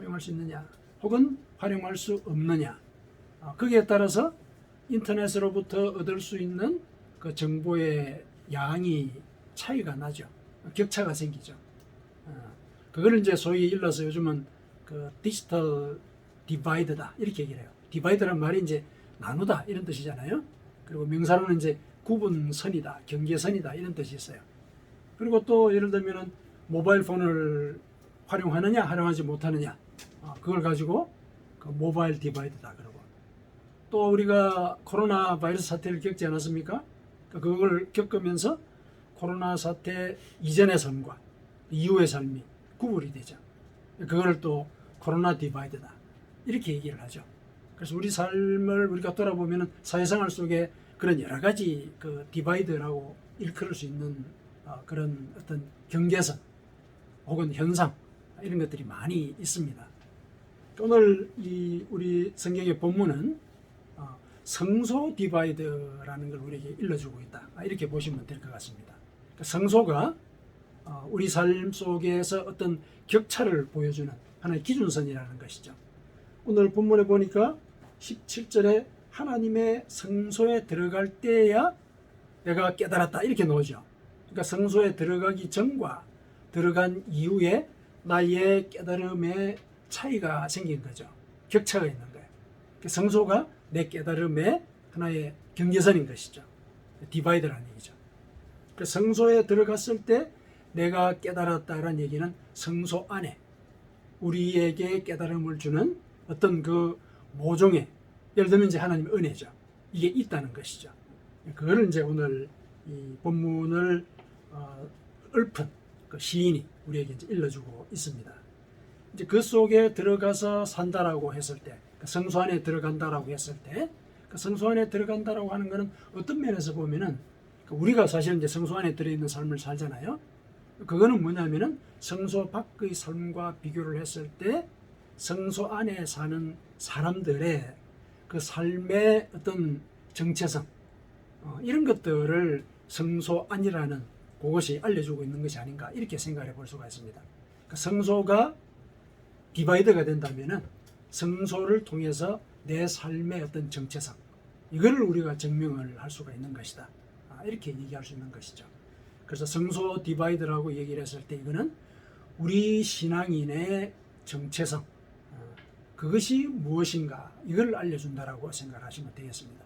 활용할 수 있느냐 혹은 활용할 수 없느냐, 거기에 따라서 인터넷으로부터 얻을 수 있는 그 정보의 양이 차이가 나죠. 격차가 생기죠. 그걸 이제 소위 일러서 요즘은 그 디지털 디바이드다 이렇게 얘기를 해요. 디바이드란 말이 이제 나누다 이런 뜻이잖아요. 그리고 명사로는 이제 구분선이다, 경계선이다 이런 뜻이 있어요. 그리고 또 예를 들면은 모바일 폰을 활용하느냐 활용하지 못하느냐, 그걸 가지고 그 모바일 디바이드다 그러고, 또 우리가 코로나 바이러스 사태를 겪지 않았습니까? 그걸 겪으면서 코로나 사태 이전의 삶과 이후의 삶이 구분이 되죠. 그걸 또 코로나 디바이드다 이렇게 얘기를 하죠. 그래서 우리 삶을 우리가 돌아보면 사회생활 속에 그런 여러 가지 그 디바이드라고 일컬을 수 있는 그런 어떤 경계선 혹은 현상 이런 것들이 많이 있습니다. 오늘 이 우리 성경의 본문은 성소 디바이드라는 걸 우리에게 일러주고 있다, 이렇게 보시면 될 것 같습니다. 성소가 우리 삶 속에서 어떤 격차를 보여주는 하나의 기준선이라는 것이죠. 오늘 본문에 보니까 17절에 하나님의 성소에 들어갈 때야 내가 깨달았다 이렇게 나오죠. 그러니까 성소에 들어가기 전과 들어간 이후에 나의 깨달음의 차이가 생긴 거죠. 격차가 있는 거예요. 성소가 내 깨달음의 하나의 경계선인 것이죠. 디바이드라는 얘기죠. 성소에 들어갔을 때 내가 깨달았다라는 얘기는 성소 안에 우리에게 깨달음을 주는 어떤 그 모종의, 예를 들면 이제 하나님의 은혜죠. 이게 있다는 것이죠. 그거를 이제 오늘 이 본문을 읊은 그 시인이 우리에게 이제 일러주고 있습니다. 이제 그 속에 들어가서 산다라고 했을 때, 성소 안에 들어간다라고 했을 때, 그 성소 안에 들어간다라고 하는 것은 어떤 면에서 보면은 우리가 사실 이제 성소 안에 들어있는 삶을 살잖아요. 그거는 뭐냐면은 성소 밖의 삶과 비교를 했을 때 성소 안에 사는 사람들의 그 삶의 어떤 정체성, 이런 것들을 성소 안이라는 그것이 알려주고 있는 것이 아닌가 이렇게 생각해 볼 수가 있습니다. 그러니까 성소가 디바이드가 된다면은 성소를 통해서 내 삶의 어떤 정체성, 이거를 우리가 증명을 할 수가 있는 것이다, 이렇게 얘기할 수 있는 것이죠. 그래서 성소 디바이드라고 얘기를 했을 때 이거는 우리 신앙인의 정체성, 그것이 무엇인가 이걸 알려준다라고 생각하시면 되겠습니다.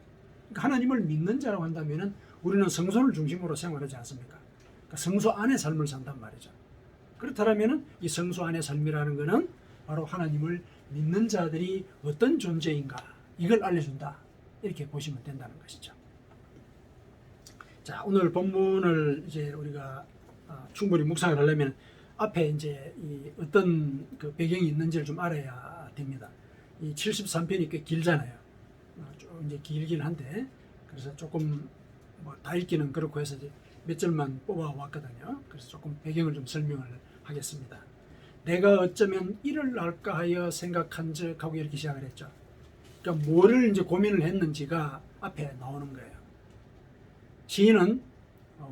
그러니까 하나님을 믿는 자라고 한다면 우리는 성소를 중심으로 생활하지 않습니까? 그러니까 성소 안의 삶을 산단 말이죠. 그렇다면 이 성소 안의 삶이라는 것은 바로 하나님을 믿는 자들이 어떤 존재인가 이걸 알려준다, 이렇게 보시면 된다는 것이죠. 자, 오늘 본문을 이제 우리가 충분히 묵상을 하려면 앞에 이제 이 어떤 그 배경이 있는지를 좀 알아야 됩니다. 이 73편이 꽤 길잖아요. 좀 이제 길긴 한데, 그래서 조금 뭐 다 읽기는 그렇고 해서 이제 몇 절만 뽑아 왔거든요. 그래서 조금 배경을 좀 설명을 하겠습니다. 내가 어쩌면 이를 알까 하여 생각한즉 하고 이렇게 시작을 했죠. 그러니까 뭐를 이제 고민을 했는지가 앞에 나오는 거예요. 시인은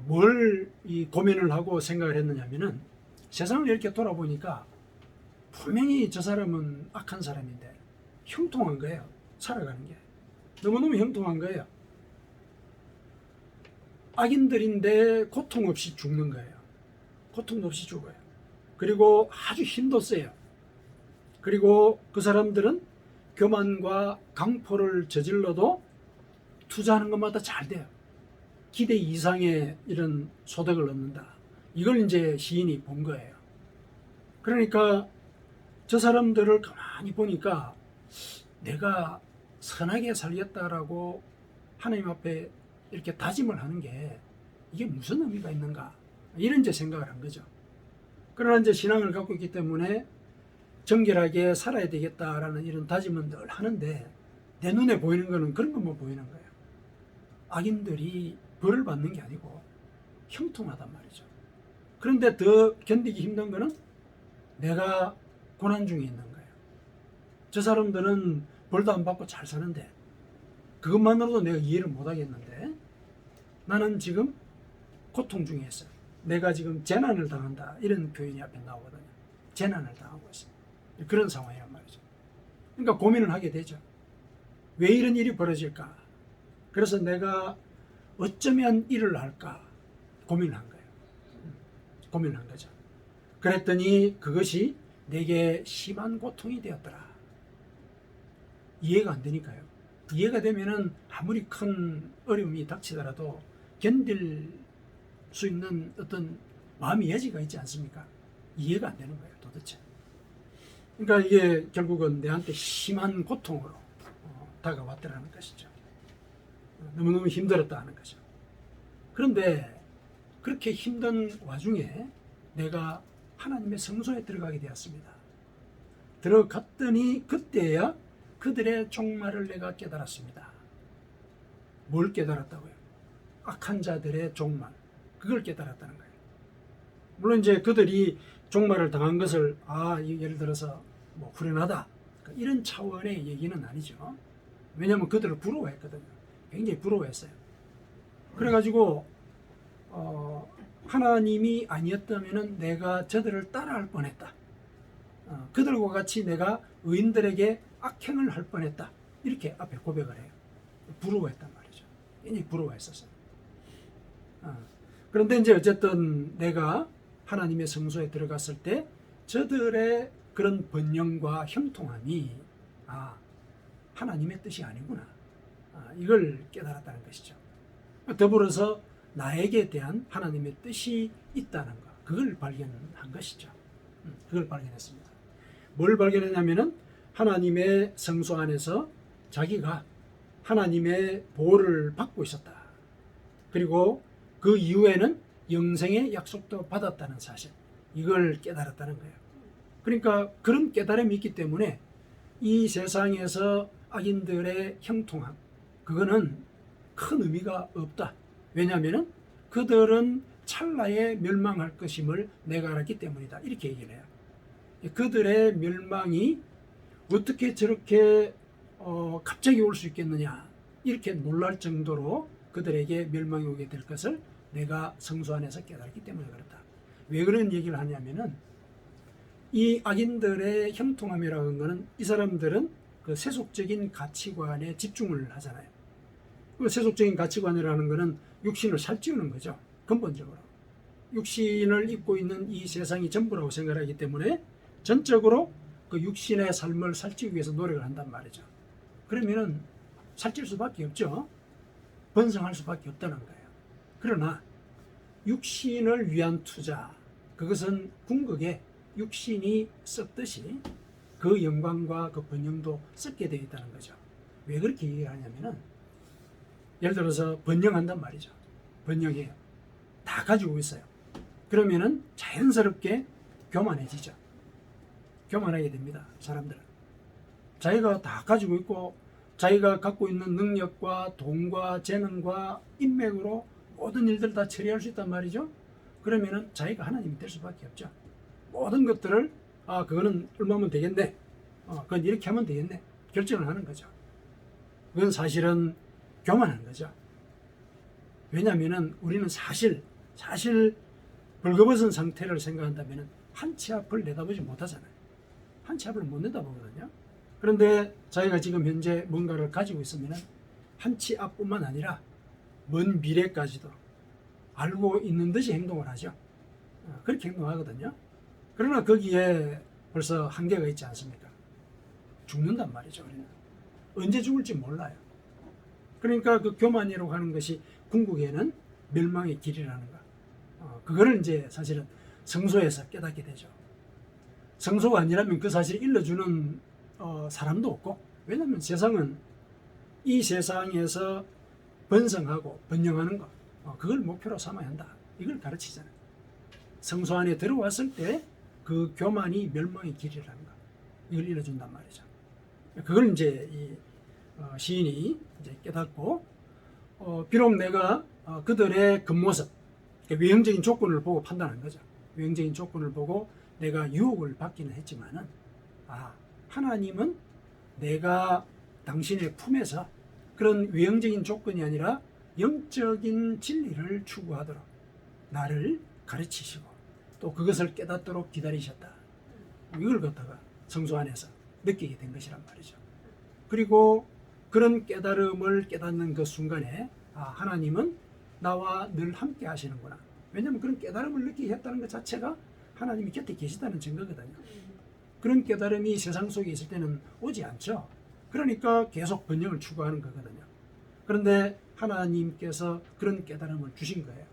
뭘 이 고민을 하고 생각을 했느냐면은 세상을 이렇게 돌아보니까 분명히 저 사람은 악한 사람인데 형통한 거예요. 살아가는 게 너무너무 형통한 거예요. 악인들인데 고통 없이 죽는 거예요. 고통 없이 죽어요. 그리고 아주 힘도 세요. 그리고 그 사람들은 교만과 강포를 저질러도 투자하는 것마다 잘 돼요. 기대 이상의 이런 소득을 얻는다. 이걸 이제 시인이 본 거예요. 그러니까 저 사람들을 가만히 보니까 내가 선하게 살겠다라고 하나님 앞에 이렇게 다짐을 하는 게 이게 무슨 의미가 있는가, 이런 이제 생각을 한 거죠. 그러나 이제 신앙을 갖고 있기 때문에 정결하게 살아야 되겠다라는 이런 다짐은 늘 하는데 내 눈에 보이는 거는 그런 것만 보이는 거예요. 악인들이 벌을 받는 게 아니고 형통하단 말이죠. 그런데 더 견디기 힘든 거는 내가 고난 중에 있는 거예요. 저 사람들은 벌도 안 받고 잘 사는데 그것만으로도 내가 이해를 못 하겠는데 나는 지금 고통 중에 있어요. 내가 지금 재난을 당한다, 이런 표현이 앞에 나오거든요. 재난을 당하고 있어요. 그런 상황이란 말이죠. 그러니까 고민을 하게 되죠. 왜 이런 일이 벌어질까? 그래서 내가 어쩌면 일을 할까 고민을 한 거예요. 고민을 한 거죠. 그랬더니 그것이 내게 심한 고통이 되었더라. 이해가 안 되니까요. 이해가 되면은 아무리 큰 어려움이 닥치더라도 견딜 수 있는 어떤 마음의 여지가 있지 않습니까? 이해가 안 되는 거예요, 도대체. 그러니까 이게 결국은 내한테 심한 고통으로 다가왔더라는 것이죠. 너무너무 힘들었다 하는 거죠. 그런데 그렇게 힘든 와중에 내가 하나님의 성소에 들어가게 되었습니다. 들어갔더니 그때야 그들의 종말을 내가 깨달았습니다. 뭘 깨달았다고요? 악한 자들의 종말. 그걸 깨달았다는 거예요. 물론 이제 그들이 종말을 당한 것을 예를 들어서 뭐 후련하다 이런 차원의 얘기는 아니죠. 왜냐하면 그들을 부러워했거든요. 굉장히 부러워했어요. 그래가지고 하나님이 아니었다면 내가 저들을 따라할 뻔했다. 그들과 같이 내가 의인들에게 악행을 할 뻔했다. 이렇게 앞에 고백을 해요. 부러워했단 말이죠. 굉장히 부러워했었어요. 그런데 이제 어쨌든 내가 하나님의 성소에 들어갔을 때 저들의 그런 번영과 형통함이 하나님의 뜻이 아니구나. 이걸 깨달았다는 것이죠. 더불어서 나에게 대한 하나님의 뜻이 있다는 것, 그걸 발견한 것이죠. 그걸 발견했습니다. 뭘 발견했냐면은 하나님의 성소 안에서 자기가 하나님의 보호를 받고 있었다. 그리고 그 이후에는 영생의 약속도 받았다는 사실, 이걸 깨달았다는 거예요. 그러니까 그런 깨달음이 있기 때문에 이 세상에서 악인들의 형통함, 그거는 큰 의미가 없다. 왜냐하면 그들은 찰나에 멸망할 것임을 내가 알았기 때문이다. 이렇게 얘기를 해요. 그들의 멸망이 어떻게 저렇게 갑자기 올 수 있겠느냐, 이렇게 놀랄 정도로 그들에게 멸망이 오게 될 것을 내가 성소 안에서 깨달았기 때문에 그렇다. 왜 그런 얘기를 하냐면은 이 악인들의 형통함이라는 것은 이 사람들은 그 세속적인 가치관에 집중을 하잖아요. 그 세속적인 가치관이라는 것은 육신을 살찌우는 거죠. 근본적으로. 육신을 입고 있는 이 세상이 전부라고 생각하기 때문에 전적으로 그 육신의 삶을 살찌우기 위해서 노력을 한단 말이죠. 그러면은 살찔 수밖에 없죠. 번성할 수밖에 없다는 거예요. 그러나 육신을 위한 투자, 그것은 궁극에 육신이 썩듯이 그 영광과 그 번영도 썩게 되어 있다는 거죠. 왜 그렇게 얘기를 하냐면은 예를 들어서 번영한단 말이죠. 번영해요. 다 가지고 있어요. 그러면은 자연스럽게 교만해지죠. 교만하게 됩니다. 사람들은. 자기가 다 가지고 있고 자기가 갖고 있는 능력과 돈과 재능과 인맥으로 모든 일들을 다 처리할 수 있단 말이죠. 그러면은 자기가 하나님이 될 수밖에 없죠. 모든 것들을 그거는 얼마면 되겠네. 그건 이렇게 하면 되겠네. 결정을 하는 거죠. 그건 사실은 교만한 거죠. 왜냐하면은 우리는 사실 벌거벗은 상태를 생각한다면은 한 치 앞을 내다보지 못하잖아요. 한 치 앞을 못 내다보거든요. 그런데 자기가 지금 현재 뭔가를 가지고 있으면은 한 치 앞뿐만 아니라 먼 미래까지도 알고 있는 듯이 행동을 하죠. 그렇게 행동하거든요. 그러나 거기에 벌써 한계가 있지 않습니까? 죽는단 말이죠. 우리는 언제 죽을지 몰라요. 그러니까 그 교만이라고 하는 것이 궁극에는 멸망의 길이라는 거. 그거를 이제 사실은 성소에서 깨닫게 되죠. 성소가 아니라면 그 사실을 일러주는 사람도 없고, 왜냐하면 세상은 이 세상에서 번성하고 번영하는 것, 그걸 목표로 삼아야 한다. 이걸 가르치잖아요. 성소 안에 들어왔을 때 그 교만이 멸망의 길이라는 것, 이걸 일러준단 말이죠. 그걸 이제 이 시인이 이제 깨닫고, 비록 내가 그들의 겉모습, 외형적인 조건을 보고 판단한 거죠. 외형적인 조건을 보고 내가 유혹을 받기는 했지만은, 하나님은 내가 당신의 품에서 그런 외형적인 조건이 아니라 영적인 진리를 추구하도록 나를 가르치시고 또 그것을 깨닫도록 기다리셨다. 이걸 갖다가 성소 안에서 느끼게 된 것이란 말이죠. 그리고 그런 깨달음을 깨닫는 그 순간에 하나님은 나와 늘 함께 하시는구나. 왜냐하면 그런 깨달음을 느끼게 했다는 것 자체가 하나님이 곁에 계시다는 증거거든요. 그런 깨달음이 세상 속에 있을 때는 오지 않죠. 그러니까 계속 번영을 추구하는 거거든요. 그런데 하나님께서 그런 깨달음을 주신 거예요.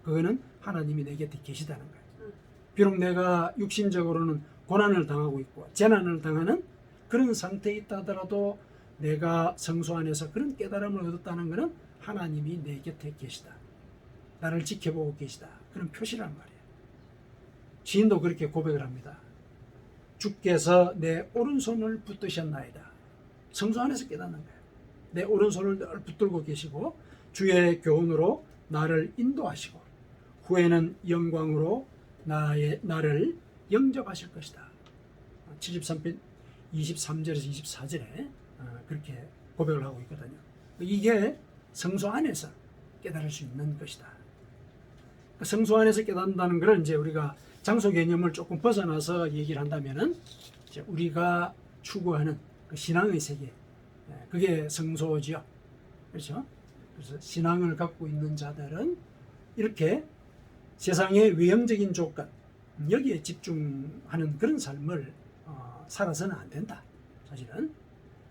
그거는 하나님이 내 곁에 계시다는 거예요. 비록 내가 육신적으로는 고난을 당하고 있고 재난을 당하는 그런 상태에 있다 하더라도 내가 성소 안에서 그런 깨달음을 얻었다는 것은 하나님이 내 곁에 계시다. 나를 지켜보고 계시다. 그런 표시란 말이에요. 시인도 그렇게 고백을 합니다. 주께서 내 오른손을 붙드셨나이다. 성소 안에서 깨닫는 거예요. 내 오른손을 늘 붙들고 계시고 주의 교훈으로 나를 인도하시고 후에는 영광으로 나를 영접하실 것이다. 73편 23절에서 24절에 그렇게 고백을 하고 있거든요. 이게 성소 안에서 깨달을 수 있는 것이다. 성소 안에서 깨닫는다는 것을 이제 우리가 장소 개념을 조금 벗어나서 얘기를 한다면은 이제 우리가 추구하는 그 신앙의 세계, 그게 성소지요. 그렇죠? 그래서 신앙을 갖고 있는 자들은 이렇게 세상의 외형적인 조건, 여기에 집중하는 그런 삶을 살아서는 안 된다. 사실은.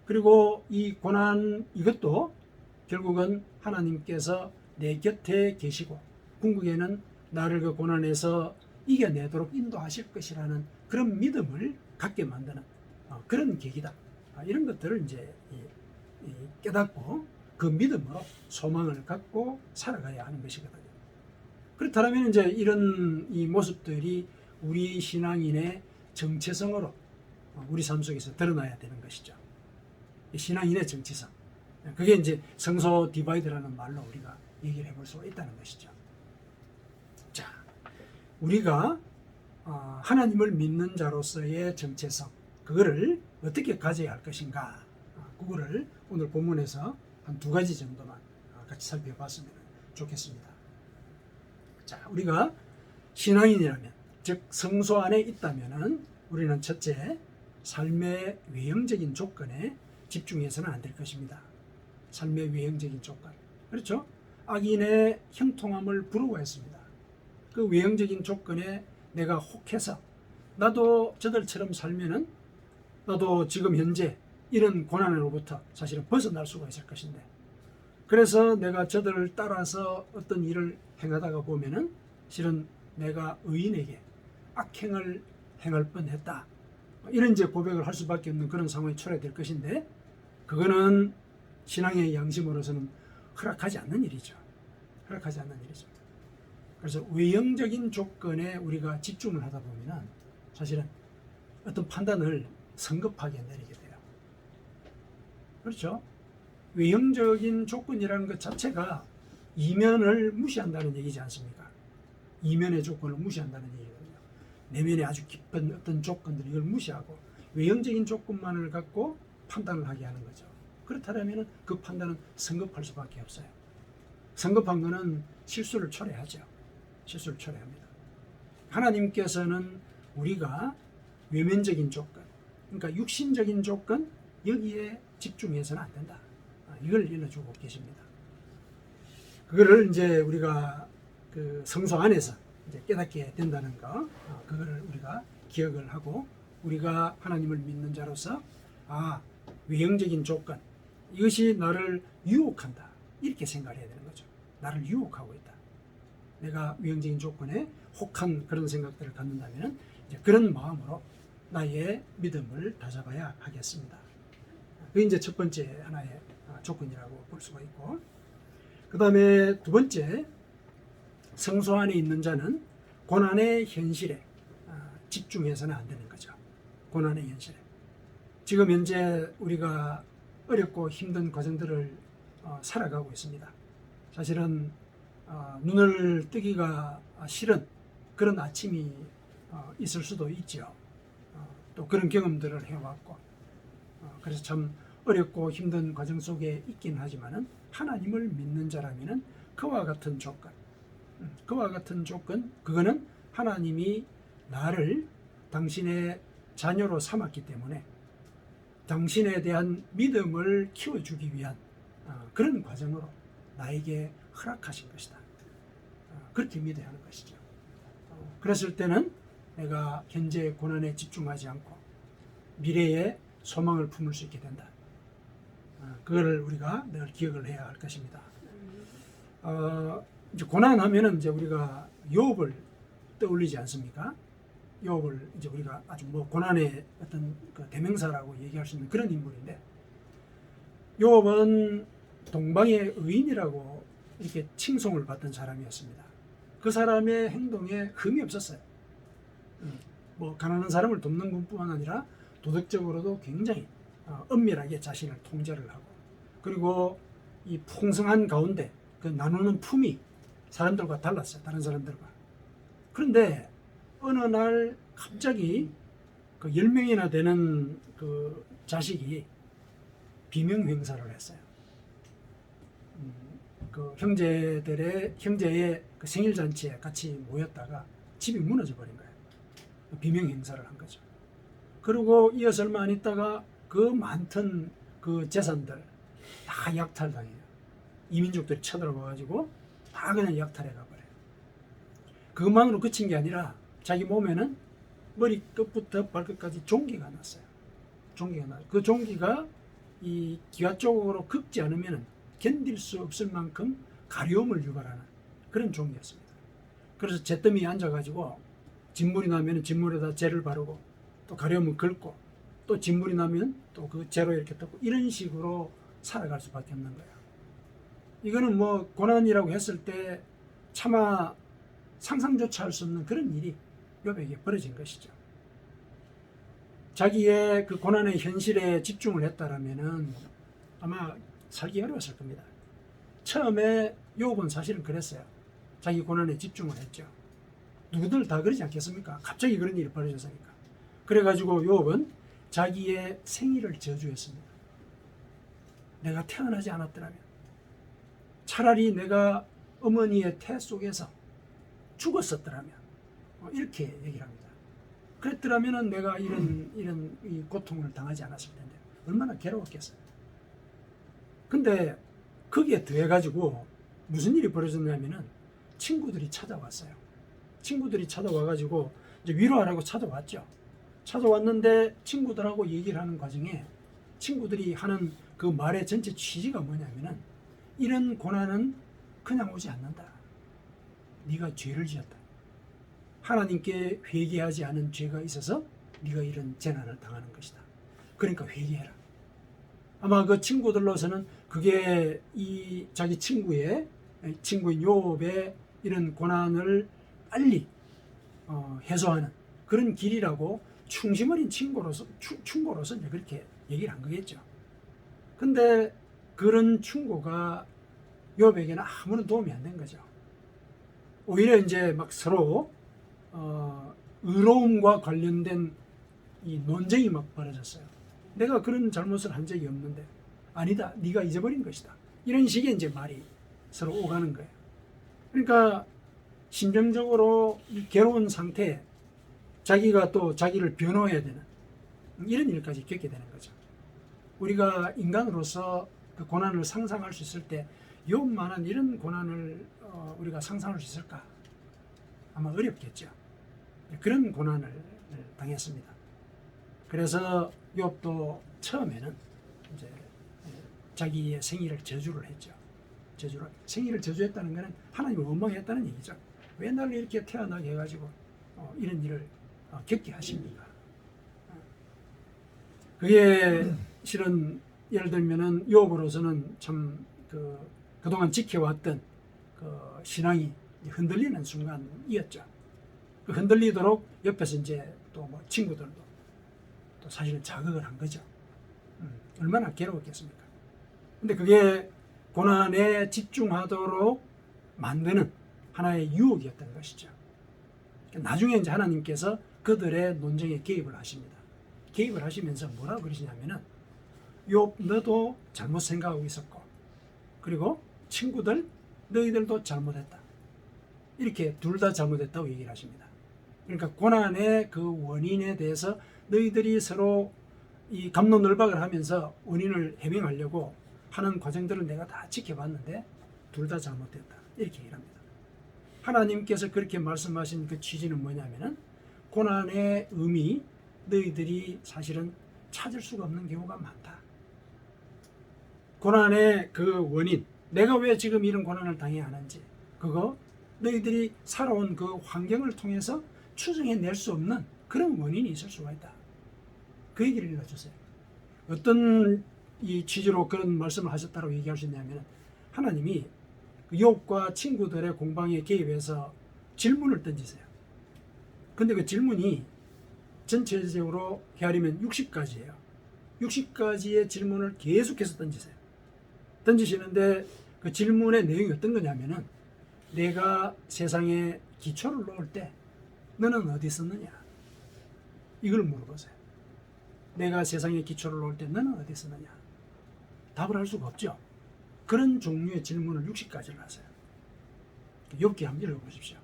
그리고 이 고난, 이것도 결국은 하나님께서 내 곁에 계시고 궁극에는 나를 그 고난에서 이겨내도록 인도하실 것이라는 그런 믿음을 갖게 만드는 그런 계기다. 이런 것들을 이제 깨닫고 그 믿음으로 소망을 갖고 살아가야 하는 것이거든요. 그렇다면 이제 이런 이 모습들이 우리 신앙인의 정체성으로 우리 삶 속에서 드러나야 되는 것이죠. 신앙인의 정체성. 그게 이제 성소 디바이드라는 말로 우리가 얘기를 해볼 수가 있다는 것이죠. 자, 우리가 하나님을 믿는 자로서의 정체성, 그거를 어떻게 가져야 할 것인가, 그거를 오늘 본문에서 한 두 가지 정도만 같이 살펴봤으면 좋겠습니다. 자, 우리가 신앙인이라면, 즉 성소 안에 있다면은 우리는 첫째, 삶의 외형적인 조건에 집중해서는 안 될 것입니다. 삶의 외형적인 조건. 그렇죠? 악인의 형통함을 부러워했습니다. 그 외형적인 조건에 내가 혹해서 나도 저들처럼 살면은 나도 지금 현재 이런 고난으로부터 사실은 벗어날 수가 있을 것인데, 그래서 내가 저들을 따라서 어떤 일을 행하다가 보면은 실은 내가 의인에게 악행을 행할 뻔했다. 이런 이제 고백을 할 수밖에 없는 그런 상황이 초래될 것인데, 그거는 신앙의 양심으로서는 허락하지 않는 일이죠. 허락하지 않는 일이죠. 그래서 외형적인 조건에 우리가 집중을 하다 보면은 사실은 어떤 판단을 성급하게 내리게 돼요. 그렇죠? 외형적인 조건이라는 것 자체가 이면을 무시한다는 얘기지 않습니까? 이면의 조건을 무시한다는 얘기거든요. 내면에 아주 깊은 어떤 조건들, 이걸 무시하고 외형적인 조건만을 갖고 판단을 하게 하는 거죠. 그렇다면 그 판단은 성급할 수밖에 없어요. 성급한 거는 실수를 초래하죠. 실수를 초래합니다. 하나님께서는 우리가 외면적인 조건, 그러니까 육신적인 조건, 여기에 집중해서는 안 된다. 이걸 일러주고 계십니다. 그거를 이제 우리가 그 성소 안에서 이제 깨닫게 된다는 거, 그거를 우리가 기억을 하고, 우리가 하나님을 믿는 자로서 외형적인 조건, 이것이 나를 유혹한다, 이렇게 생각을 해야 되는 거죠. 나를 유혹하고 있다. 내가 외형적인 조건에 혹한 그런 생각들을 갖는다면 이제 그런 마음으로 나의 믿음을 다잡아야 하겠습니다. 그게 이제 첫 번째 하나의 조건이라고 볼 수가 있고, 그 다음에 두 번째, 성소 안에 있는 자는 고난의 현실에 집중해서는 안 되는 거죠. 고난의 현실에. 지금 현재 우리가 어렵고 힘든 과정들을 살아가고 있습니다. 사실은 눈을 뜨기가 싫은 그런 아침이 있을 수도 있죠. 또 그런 경험들을 해왔고, 그래서 참 어렵고 힘든 과정 속에 있긴 하지만은 하나님을 믿는 자라면은 그와 같은 조건, 그거는 하나님이 나를 당신의 자녀로 삼았기 때문에 당신에 대한 믿음을 키워주기 위한 그런 과정으로 나에게 허락하신 것이다. 그렇게 믿어야 하는 것이죠. 그랬을 때는 내가 현재의 고난에 집중하지 않고 미래의 소망을 품을 수 있게 된다. 그걸 우리가 늘 기억을 해야 할 것입니다. 이제 고난하면은 이제 우리가 욥을 떠올리지 않습니까? 욥을 이제 우리가 아주 뭐 고난의 어떤 그 대명사라고 얘기할 수 있는 그런 인물인데, 욥은 동방의 의인이라고 이렇게 칭송을 받던 사람이었습니다. 그 사람의 행동에 흠이 없었어요. 뭐 가난한 사람을 돕는 것뿐만 아니라 도덕적으로도 굉장히 엄밀하게 자신을 통제를 하고, 그리고 이 풍성한 가운데 그 나누는 품이 사람들과 달랐어요. 다른 사람들과. 그런데 어느 날 갑자기 그 10명이나 되는 그 자식이 비명행사를 했어요. 그 형제의 그 생일 잔치에 같이 모였다가 집이 무너져 버린 거예요. 비명행사를 한 거죠. 그리고 이어서 얼마 안 있다가 그 많던 그 재산들 다 약탈당해요. 이민족들이 쳐들어와가지고 다 그냥 약탈해 가버려요. 그것만으로 그친 게 아니라 자기 몸에는 머리 끝부터 발끝까지 종기가 났어요. 종기가 나요. 그 종기가 이 기와 쪽으로 긁지 않으면 견딜 수 없을 만큼 가려움을 유발하는 그런 종기였습니다. 그래서 잿더미에 앉아가지고 진물이 나면 진물에다 재를 바르고 또 가려움을 긁고 또 진물이 나면 또 그 재로 이렇게 뜯고 이런 식으로 살아갈 수밖에 없는 거예요. 이거는 뭐 고난이라고 했을 때 차마 상상조차 할 수 없는 그런 일이 욥에게 벌어진 것이죠. 자기의 그 고난의 현실에 집중을 했다라면은 아마 살기 어려웠을 겁니다. 처음에 욥은 사실은 그랬어요. 자기 고난에 집중을 했죠. 누구들 다 그러지 않겠습니까? 갑자기 그런 일이 벌어졌으니까. 그래가지고 욥은 자기의 생일을 저주했습니다. 내가 태어나지 않았더라면, 차라리 내가 어머니의 태 속에서 죽었었더라면, 이렇게 얘기를 합니다. 그랬더라면 내가 이런 이 고통을 당하지 않았을 텐데 얼마나 괴로웠겠어요. 근데 거기에 더해가지고 무슨 일이 벌어졌냐면은 친구들이 찾아왔어요. 친구들이 찾아와가지고 이제 위로하라고 찾아왔죠. 찾아왔는데 친구들하고 얘기를 하는 과정에 친구들이 하는 그 말의 전체 취지가 뭐냐면은 이런 고난은 그냥 오지 않는다. 네가 죄를 지었다. 하나님께 회개하지 않은 죄가 있어서 네가 이런 재난을 당하는 것이다. 그러니까 회개해라. 아마 그 친구들로서는 그게 이 자기 친구인 욥의 이런 고난을 빨리 해소하는 그런 길이라고 충심 어린 충고로서 이제 그렇게 얘기를 한 거겠죠. 근데 그런 충고가 욥에게는 아무런 도움이 안 된 거죠. 오히려 이제 막 서로 의로움과 관련된 이 논쟁이 막 벌어졌어요. 내가 그런 잘못을 한 적이 없는데, 아니다, 네가 잊어버린 것이다. 이런 식의 이제 말이 서로 오가는 거예요. 그러니까 심정적으로 이 괴로운 상태에 자기가 또 자기를 변호해야 되는 이런 일까지 겪게 되는 거죠. 우리가 인간으로서 그 고난을 상상할 수 있을 때 욥만한 이런 고난을 우리가 상상할 수 있을까? 아마 어렵겠죠. 그런 고난을 당했습니다. 그래서 욥도 처음에는 이제 자기의 생일을 저주를 했죠. 생일을 저주했다는 것은 하나님을 원망했다는 얘기죠. 왜 나를 이렇게 태어나게 해가지고 이런 일을 겪게 하십니까? 그게 실은 예를 들면은 욥으로서는 참 그동안 지켜왔던 그 신앙이 흔들리는 순간이었죠. 그 흔들리도록 옆에서 이제 또 뭐 친구들도 또 사실은 자극을 한 거죠. 얼마나 괴로웠겠습니까? 근데 그게 고난에 집중하도록 만드는 하나의 유혹이었던 것이죠. 나중에 이제 하나님께서 그들의 논쟁에 개입을 하십니다. 개입을 하시면서 뭐라고 그러시냐면은 욥 너도 잘못 생각하고 있었고, 그리고 친구들 너희들도 잘못했다. 이렇게 둘 다 잘못했다고 얘기를 하십니다. 그러니까 고난의 그 원인에 대해서 너희들이 서로 이 갑론을박을 하면서 원인을 해명하려고 하는 과정들을 내가 다 지켜봤는데 둘 다 잘못됐다. 이렇게 얘기를 합니다. 하나님께서 그렇게 말씀하신 그 취지는 뭐냐면은 고난의 의미 너희들이 사실은 찾을 수가 없는 경우가 많다. 고난의 그 원인, 내가 왜 지금 이런 고난을 당해야 하는지, 그거 너희들이 살아온 그 환경을 통해서 추정해낼 수 없는 그런 원인이 있을 수가 있다. 그 얘기를 읽어주세요. 어떤 이 취지로 그런 말씀을 하셨다고 얘기할 수 있냐면, 하나님이 욥과 친구들의 공방에 개입해서 질문을 던지세요. 근데 그 질문이 전체적으로 헤아리면 60가지예요. 60가지의 질문을 계속해서 던지세요. 던지시는데 그 질문의 내용이 어떤 거냐면은, 내가 세상에 기초를 놓을 때 너는 어디 있었느냐? 이걸 물어보세요. 내가 세상에 기초를 놓을 때 너는 어디 있었느냐? 답을 할 수가 없죠. 그런 종류의 질문을 60가지를 하세요. 욥기 한번 읽어보십시오.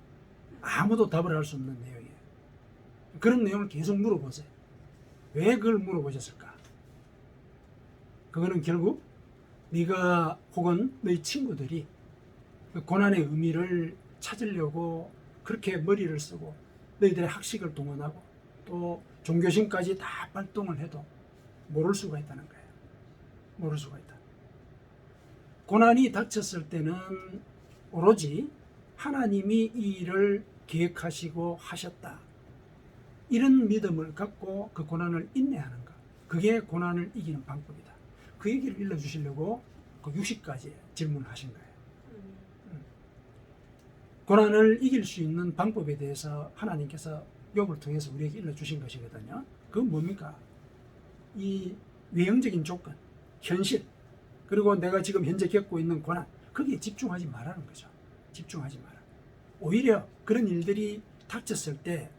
아무도 답을 할 수 없는 내용이에요. 그런 내용을 계속 물어보세요. 왜 그걸 물어보셨을까? 그거는 결국 네가 혹은 너희 친구들이 그 고난의 의미를 찾으려고 그렇게 머리를 쓰고 너희들의 학식을 동원하고 또 종교심까지 다 발동을 해도 모를 수가 있다는 거예요. 모를 수가 있다. 고난이 닥쳤을 때는 오로지 하나님이 이 일을 계획하시고 하셨다. 이런 믿음을 갖고 그 고난을 인내하는 것. 그게 고난을 이기는 방법이다. 그 얘기를 일러주시려고 그 60가지 질문을 하신 거예요. 고난을 이길 수 있는 방법에 대해서 하나님께서 욥을 통해서 우리에게 일러주신 것이거든요. 그건 뭡니까? 이 외형적인 조건, 현실, 그리고 내가 지금 현재 겪고 있는 고난, 거기에 집중하지 말라는 거죠. 집중하지 마라. 오히려 그런 일들이 닥쳤을 때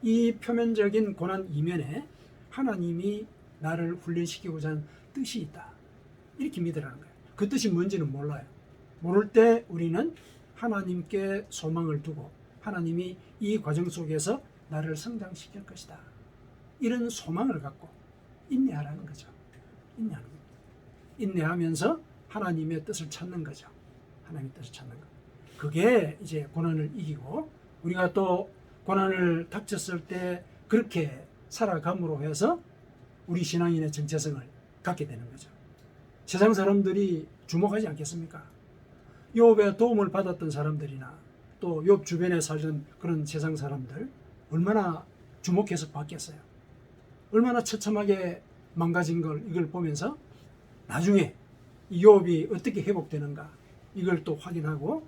이 표면적인 고난 이면에 하나님이 나를 훈련시키고자 하는 뜻이 있다. 이렇게 믿으라는 거예요. 그 뜻이 뭔지는 몰라요. 모를 때 우리는 하나님께 소망을 두고 하나님이 이 과정 속에서 나를 성장시킬 것이다. 이런 소망을 갖고 인내하라는 거죠. 인내하는 겁니다. 인내하면서 하나님의 뜻을 찾는 거죠. 하나님의 뜻을 찾는 것. 그게 이제 고난을 이기고 우리가 또 고난을 닥쳤을 때 그렇게 살아감으로 해서 우리 신앙인의 정체성을 갖게 되는 거죠. 세상 사람들이 주목하지 않겠습니까? 욥의 도움을 받았던 사람들이나 또 욥 주변에 살던 그런 세상 사람들 얼마나 주목해서 봤겠어요. 얼마나 처참하게 망가진 걸 이걸 보면서 나중에 이 욥이 어떻게 회복되는가 이걸 또 확인하고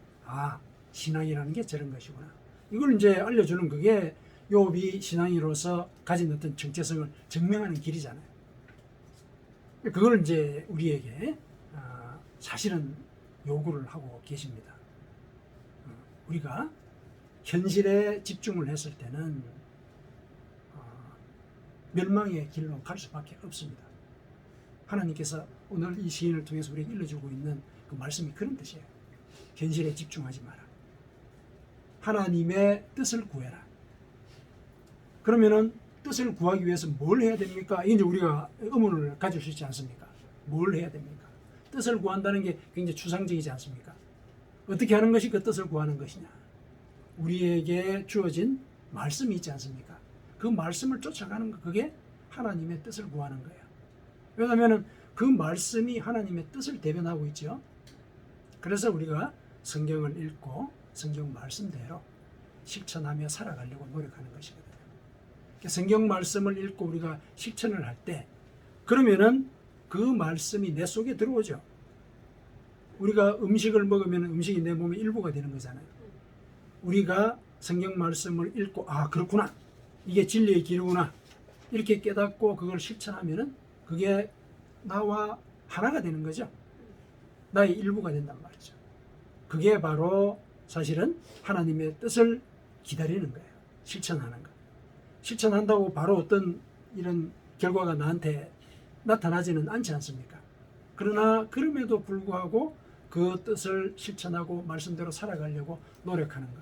신앙이라는 게 저런 것이구나. 이걸 이제 알려주는 그게 욥이 신앙인으로서 가진 어떤 정체성을 증명하는 길이잖아요. 그걸 이제 우리에게 사실은 요구를 하고 계십니다. 우리가 현실에 집중을 했을 때는 멸망의 길로 갈 수밖에 없습니다. 하나님께서 오늘 이 시인을 통해서 우리에게 일러주고 있는 그 말씀이 그런 뜻이에요. 현실에 집중하지 마라. 하나님의 뜻을 구해라. 그러면은 뜻을 구하기 위해서 뭘 해야 됩니까? 이제 우리가 의문을 가질 수 있지 않습니까? 뭘 해야 됩니까? 뜻을 구한다는 게 굉장히 추상적이지 않습니까? 어떻게 하는 것이 그 뜻을 구하는 것이냐? 우리에게 주어진 말씀이 있지 않습니까? 그 말씀을 쫓아가는 것, 그게 하나님의 뜻을 구하는 거예요. 왜냐하면 그 말씀이 하나님의 뜻을 대변하고 있죠. 그래서 우리가 성경을 읽고 성경 말씀대로 실천하며 살아가려고 노력하는 것이거든요. 성경 말씀을 읽고 우리가 실천을 할 때 그러면은 그 말씀이 내 속에 들어오죠. 우리가 음식을 먹으면 음식이 내 몸의 일부가 되는 거잖아요. 우리가 성경 말씀을 읽고 그렇구나. 이게 진리의 길이구나. 이렇게 깨닫고 그걸 실천하면은 그게 나와 하나가 되는 거죠. 나의 일부가 된단 말이죠. 그게 바로 사실은 하나님의 뜻을 기다리는 거예요. 실천하는 것. 실천한다고 바로 어떤 이런 결과가 나한테 나타나지는 않지 않습니까? 그러나 그럼에도 불구하고 그 뜻을 실천하고 말씀대로 살아가려고 노력하는 것.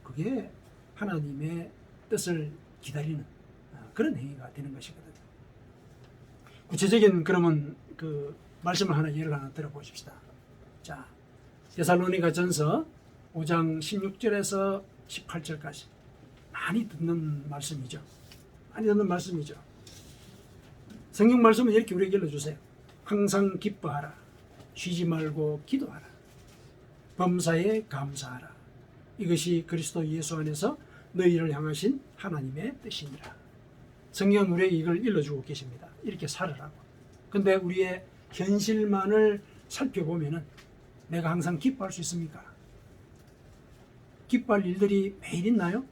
그게 하나님의 뜻을 기다리는 그런 행위가 되는 것이거든요. 구체적인 그러면 그 말씀을 하나 예를 하나 들어보십시다. 자, 데살로니가 전서 5장 16절에서 18절까지 많이 듣는 말씀이죠. 많이 듣는 말씀이죠. 성경 말씀은 이렇게 우리에게 일러주세요. 항상 기뻐하라. 쉬지 말고 기도하라. 범사에 감사하라. 이것이 그리스도 예수 안에서 너희를 향하신 하나님의 뜻이니라. 성경은 우리에게 이걸 일러주고 계십니다. 이렇게 살으라고. 근데 우리의 현실만을 살펴보면은 내가 항상 기뻐할 수 있습니까? 기뻐할 일들이 매일 있나요?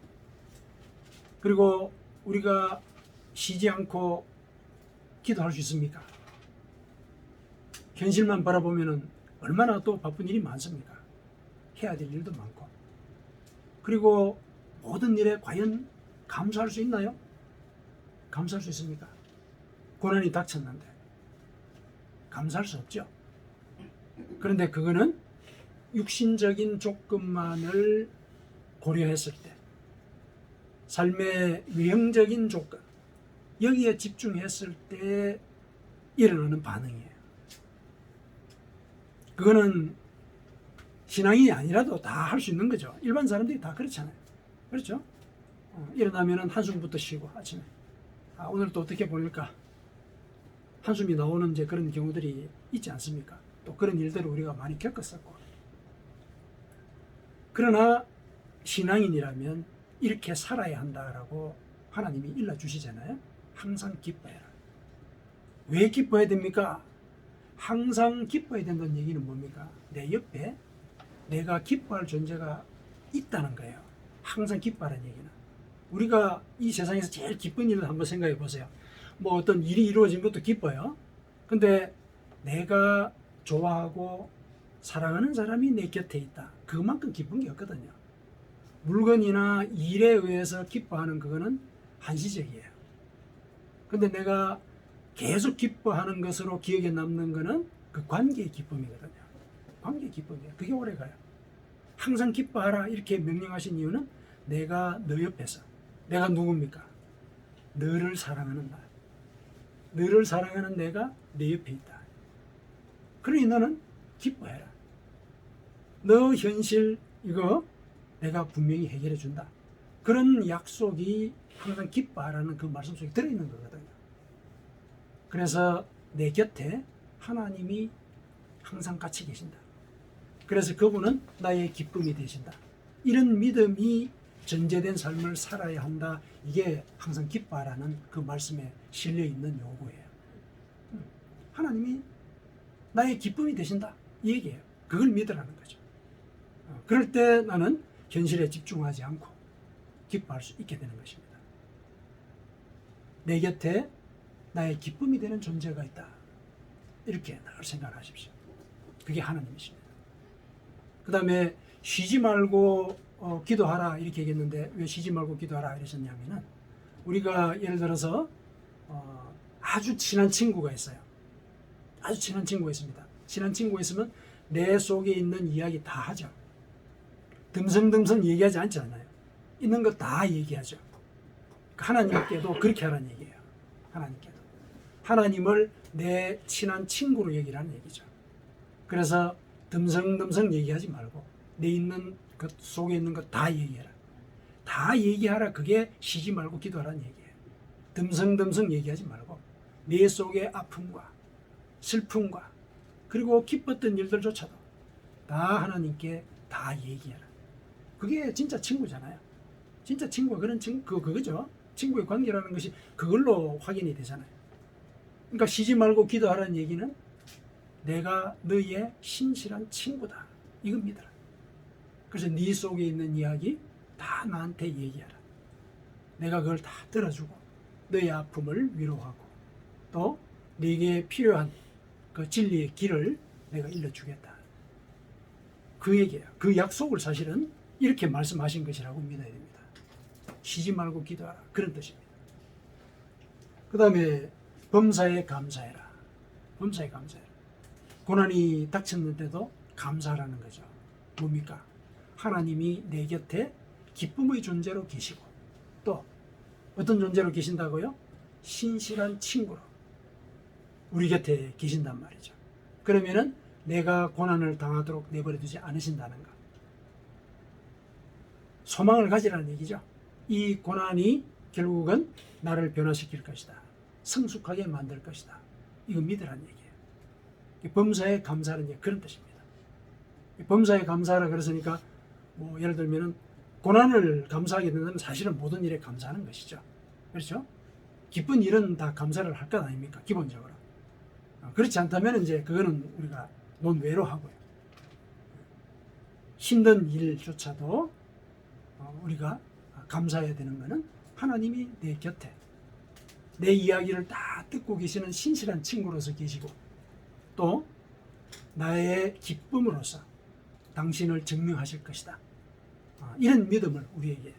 그리고 우리가 쉬지 않고 기도할 수 있습니까? 현실만 바라보면은 얼마나 또 바쁜 일이 많습니까? 해야 될 일도 많고. 그리고 모든 일에 과연 감사할 수 있나요? 감사할 수 있습니까? 고난이 닥쳤는데 감사할 수 없죠. 그런데 그거는 육신적인 조건만을 고려했을 때, 삶의 외형적인 조건, 여기에 집중했을 때 일어나는 반응이에요. 그거는 신앙이 아니라도 다 할 수 있는 거죠. 일반 사람들이 다 그렇잖아요. 그렇죠? 일어나면 한숨부터 쉬고 아침에 오늘 또 어떻게 보낼까? 한숨이 나오는 이제 그런 경우들이 있지 않습니까? 또 그런 일들을 우리가 많이 겪었었고. 그러나 신앙인이라면 이렇게 살아야 한다라고 하나님이 일러주시잖아요. 항상 기뻐해라. 왜 기뻐해야 됩니까? 항상 기뻐해야 된다는 얘기는 뭡니까? 내 옆에 내가 기뻐할 존재가 있다는 거예요. 항상 기뻐하라는 얘기는. 우리가 이 세상에서 제일 기쁜 일을 한번 생각해 보세요. 뭐 어떤 일이 이루어진 것도 기뻐요. 근데 내가 좋아하고 사랑하는 사람이 내 곁에 있다. 그만큼 기쁜 게 없거든요. 물건이나 일에 의해서 기뻐하는 그거는 한시적이에요. 근데 내가 계속 기뻐하는 것으로 기억에 남는 거는 그 관계의 기쁨이거든요. 관계의 기쁨이에요. 그게 오래가요. 항상 기뻐하라 이렇게 명령하신 이유는 내가 너 옆에서, 내가 누굽니까? 너를 사랑하는 나, 너를 사랑하는 내가 내 옆에 있다. 그러니 너는 기뻐해라. 너 현실 이거 내가 분명히 해결해 준다. 그런 약속이 항상 기뻐하라는 그 말씀 속에 들어있는 거거든요. 그래서 내 곁에 하나님이 항상 같이 계신다. 그래서 그분은 나의 기쁨이 되신다. 이런 믿음이 전제된 삶을 살아야 한다. 이게 항상 기뻐하라는 그 말씀에 실려 있는 요구예요. 하나님이 나의 기쁨이 되신다. 이 얘기예요. 그걸 믿으라는 거죠. 그럴 때 나는 현실에 집중하지 않고 기뻐할 수 있게 되는 것입니다. 내 곁에 나의 기쁨이 되는 존재가 있다. 이렇게 늘 생각하십시오. 그게 하나님이십니다. 그 다음에 쉬지 말고 기도하라 이렇게 얘기했는데 왜 쉬지 말고 기도하라 이러셨냐면은 우리가 예를 들어서 아주 친한 친구가 있어요. 아주 친한 친구가 있습니다. 친한 친구가 있으면 내 속에 있는 이야기 다 하죠. 듬성듬성 얘기하지 않잖아요. 있는 거 다 얘기하죠. 하나님께도 그렇게 하라는 얘기예요. 하나님께도. 하나님을 내 친한 친구로 얘기하는 얘기죠. 그래서 듬성듬성 얘기하지 말고 내 있는 것 속에 있는 것 다 얘기해라. 다 얘기하라. 그게 쉬지 말고 기도하라는 얘기예요. 듬성듬성 얘기하지 말고 내 속의 아픔과 슬픔과 그리고 기뻤던 일들조차도 다 하나님께 다 얘기해라. 그게 진짜 친구잖아요. 진짜 친구가 그런 친구, 그거죠. 친구의 관계라는 것이 그걸로 확인이 되잖아요. 그러니까 쉬지 말고 기도하라는 얘기는 내가 너희의 신실한 친구다. 이건 믿어라. 그래서 네 속에 있는 이야기 다 나한테 얘기하라. 내가 그걸 다 들어주고 너의 아픔을 위로하고 또 네게 필요한 그 진리의 길을 내가 일러주겠다. 그 얘기예요. 그 약속을 사실은 이렇게 말씀하신 것이라고 믿어야 됩니다. 쉬지 말고 기도하라. 그런 뜻입니다. 그 다음에 범사에 감사해라. 범사에 감사해라. 고난이 닥쳤는데도 감사하라는 거죠. 뭡니까? 하나님이 내 곁에 기쁨의 존재로 계시고 또 어떤 존재로 계신다고요? 신실한 친구로 우리 곁에 계신단 말이죠. 그러면은 내가 고난을 당하도록 내버려 두지 않으신다는가. 소망을 가지라는 얘기죠. 이 고난이 결국은 나를 변화시킬 것이다. 성숙하게 만들 것이다. 이거 믿으라는 얘기예요. 범사에 감사하는 얘기, 그런 뜻입니다. 범사에 감사하라 그랬으니까 뭐 예를 들면은 고난을 감사하게 된다면 사실은 모든 일에 감사하는 것이죠. 그렇죠? 기쁜 일은 다 감사를 할 것 아닙니까? 기본적으로. 그렇지 않다면 이제 그거는 우리가 논외로 하고요. 힘든 일조차도 우리가 감사해야 되는 것은 하나님이 내 곁에 내 이야기를 다 듣고 계시는 신실한 친구로서 계시고 또 나의 기쁨으로서 당신을 증명하실 것이다. 이런 믿음을 우리에게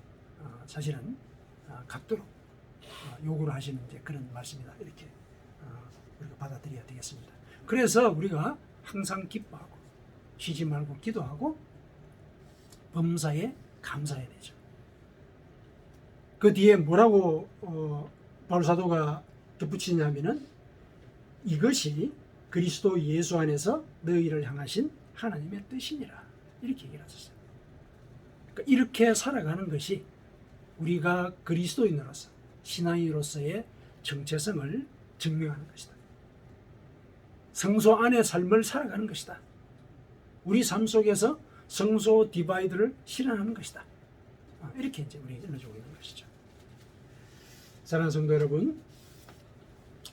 사실은 갖도록 요구를 하시는 이제 그런 말씀이다. 이렇게 우리가 받아들여야 되겠습니다. 그래서 우리가 항상 기뻐하고 쉬지 말고 기도하고 범사에 감사해야 되죠. 그 뒤에 뭐라고 바울 사도가 덧붙이냐면은 이것이 그리스도 예수 안에서 너희를 향하신 하나님의 뜻이니라 이렇게 얘기를 하셨어요. 그러니까 이렇게 살아가는 것이 우리가 그리스도인으로서 신앙인으로서의 정체성을 증명하는 것이다. 성소 안의 삶을 살아가는 것이다. 우리 삶 속에서 성소 디바이드를 실현하는 것이다. 이렇게 이제 우리에게 일러주고 있는 것이죠. 사랑하는 성도 여러분,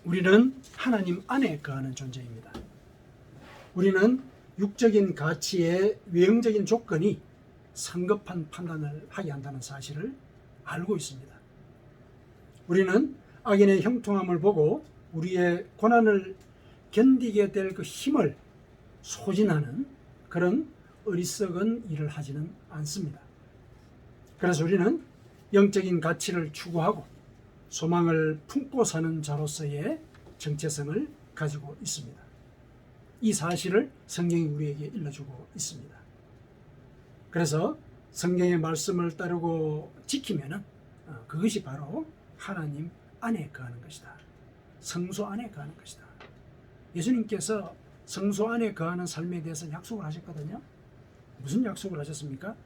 우리는 하나님 안에 거하는 존재입니다. 우리는 육적인 가치의 외형적인 조건이 성급한 판단을 하게 한다는 사실을 알고 있습니다. 우리는 악인의 형통함을 보고 우리의 고난을 견디게 될 그 힘을 소진하는 그런 어리석은 일을 하지는 않습니다. 그래서 우리는 영적인 가치를 추구하고 소망을 품고 사는 자로서의 정체성을 가지고 있습니다. 이 사실을 성경이 우리에게 일러주고 있습니다. 그래서 성경의 말씀을 따르고 지키면은 그것이 바로 하나님 안에 거하는 것이다. 성소 안에 거하는 것이다. 예수님께서 성소 안에 거하는 삶에 대해서 약속을 하셨거든요. 무슨 약속을 하셨습니까?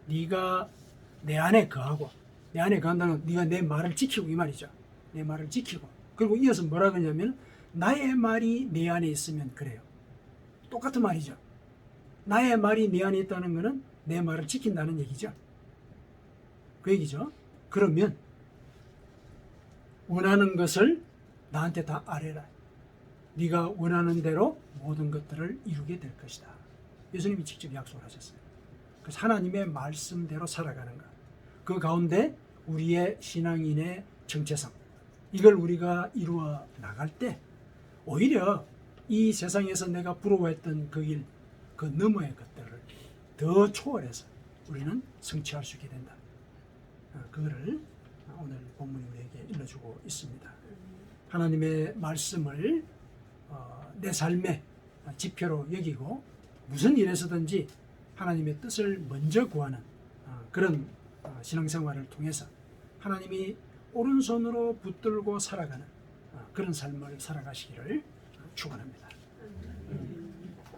네가 내 안에 거하고, 내 안에 거한다는 건 네가 내 말을 지키고 이 말이죠. 내 말을 지키고. 그리고 이어서 뭐라 그러냐면 나의 말이 내 안에 있으면 그래요. 똑같은 말이죠. 나의 말이 내 안에 있다는 것은 내 말을 지킨다는 얘기죠. 그 얘기죠. 그러면 원하는 것을 나한테 다 아뢰라. 네가 원하는 대로 모든 것들을 이루게 될 것이다. 예수님이 직접 약속을 하셨어요. 그래서 하나님의 말씀대로 살아가는 것. 그 가운데 우리의 신앙인의 정체성. 이걸 우리가 이루어 나갈 때 오히려 이 세상에서 내가 부러워했던 그 일, 그 너머의 것들을 더 초월해서 우리는 성취할 수 있게 된다. 그거를 오늘 본문이 우리에게 일러주고 있습니다. 하나님의 말씀을 내 삶의 지표로 여기고 무슨 일에서든지 하나님의 뜻을 먼저 구하는 그런 신앙생활을 통해서 하나님이 오른손으로 붙들고 살아가는 그런 삶을 살아가시기를 축원합니다.